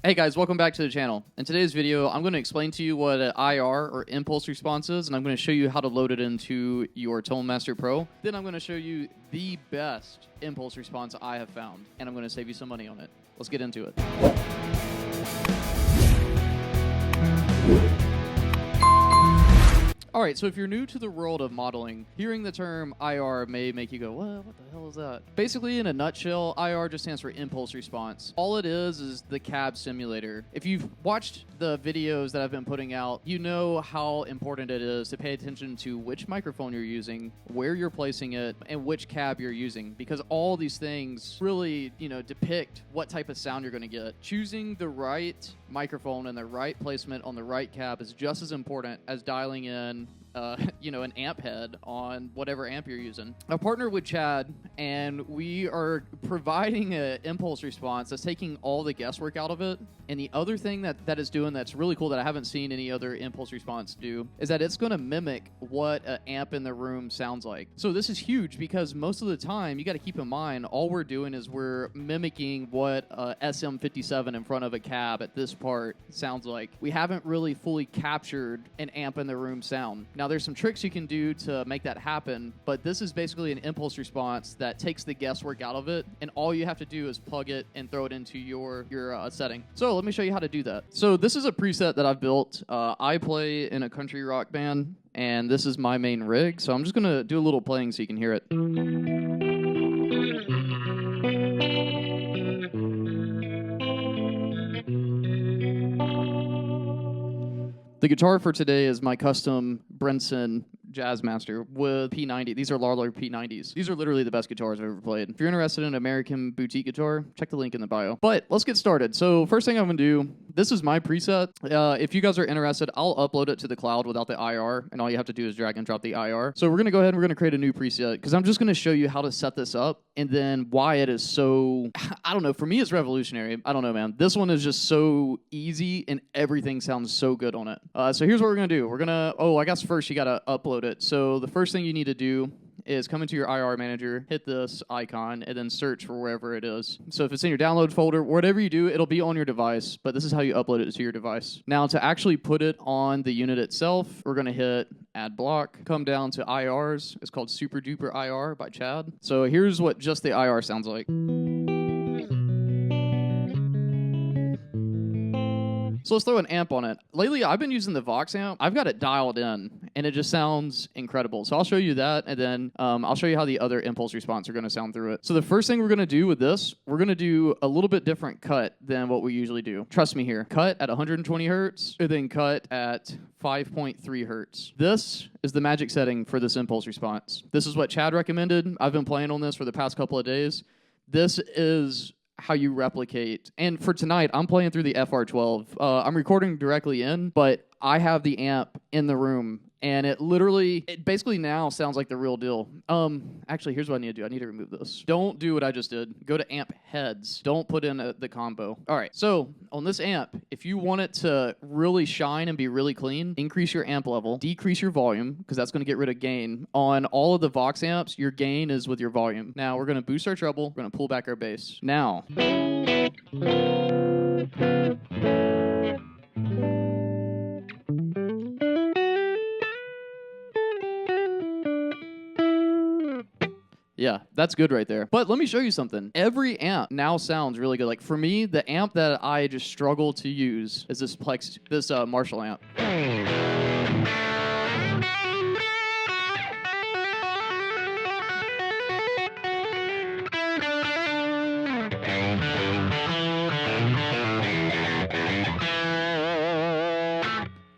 Hey guys, welcome back to the channel. In today's video, I'm going to explain to you what an IR or impulse response is, and I'm going to show you how to load it into your Tone Master Pro. Then I'm going to show you the best impulse response I have found, and I'm going to save you some money on it. Let's get into it. All right, so if you're new to the world of modeling, hearing the term IR may make you go, what the hell is that? Basically, in a nutshell, IR just stands for impulse response. All it is the cab simulator. If you've watched the videos that I've been putting out, you know how important it is to pay attention to which microphone you're using, where you're placing it, and which cab you're using, because all these things really, depict what type of sound you're going to get. Choosing the right microphone and the right placement on the right cab is just as important as dialing in an amp head on whatever amp you're using. I partnered with Chad, and we are providing an impulse response that's taking all the guesswork out of it. And the other thing that is doing that's really cool that I haven't seen any other impulse response do is that it's going to mimic what an amp in the room sounds like. So this is huge because most of the time, you got to keep in mind, all we're doing is we're mimicking what a SM57 in front of a cab at this part sounds like. We haven't really fully captured an amp in the room sound. Now, there's some tricks you can do to make that happen, but this is basically an impulse response that takes the guesswork out of it, and all you have to do is plug it and throw it into your setting. So let me show you how to do that. So this is a preset that I've built. I play in a country rock band, and this is my main rig, so I'm just going to do a little playing so you can hear it. The guitar for today is my custom Brinson Jazzmaster with P90. These are Lawler P90s. These are literally the best guitars I've ever played. If you're interested in an American boutique guitar, check the link in the bio. But let's get started. So first thing I'm going to do, this is my preset. If you guys are interested, I'll upload it to the cloud without the IR, and all you have to do is drag and drop the IR. So we're going to go ahead and we're going to create a new preset because I'm just going to show you how to set this up and then why it is so, I don't know, for me it's revolutionary. I don't know, man. This one is just so easy and everything sounds so good on it. So here's what we're going to do. We're going to, I guess first you got to upload it. So the first thing you need to do is come into your IR manager, hit this icon, and then search for wherever it is. So if it's in your download folder, whatever you do, it'll be on your device, but this is how you upload it to your device. Now, to actually put it on the unit itself, we're going to hit Add Block, come down to IRs. It's called Super Duper IR by Chad. So here's what just the IR sounds like. So let's throw an amp on it. Lately, I've been using the Vox amp. I've got it dialed in, and it just sounds incredible. So I'll show you that, and then I'll show you how the other impulse response are going to sound through it. So the first thing we're going to do with this, we're going to do a little bit different cut than what we usually do. Trust me here. Cut at 120 hertz, and then cut at 5.3 hertz. This is the magic setting for this impulse response. This is what Chad recommended. I've been playing on this for the past couple of days. This is how you replicate. And for tonight, I'm playing through the FR12. I'm recording directly in, but I have the amp in the room, and it basically now sounds like the real deal. Actually, here's what I need to do. I need to remove this. Don't do what I just did. Go to amp heads. Don't put in the combo. All right, so on this amp, if you want it to really shine and be really clean, increase your amp level, decrease your volume, because that's going to get rid of gain. On all of the Vox amps, your gain is with your volume. Now, we're going to boost our treble. We're going to pull back our bass. Now. Yeah, that's good right there. But let me show you something. Every amp now sounds really good. Like for me, the amp that I just struggle to use is this Marshall amp.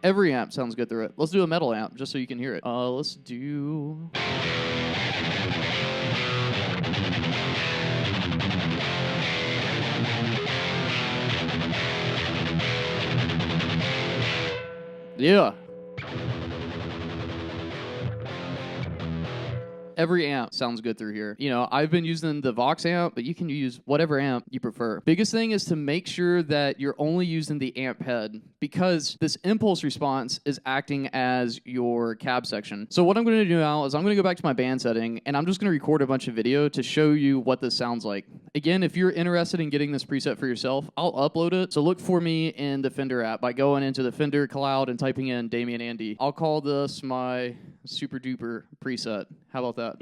Every amp sounds good through it. Let's do a metal amp just so you can hear it. Let's do... Yeah. every amp sounds good through here. You know, I've been using the Vox amp, but you can use whatever amp you prefer. Biggest thing is to make sure that you're only using the amp head, because this impulse response is acting as your cab section. So what I'm going to do now is I'm going to go back to my band setting, and I'm just going to record a bunch of video to show you what this sounds like. Again, if you're interested in getting this preset for yourself, I'll upload it. So look for me in the Fender app by going into the Fender cloud and typing in Damion Andy. I'll call this my super duper preset. How about that?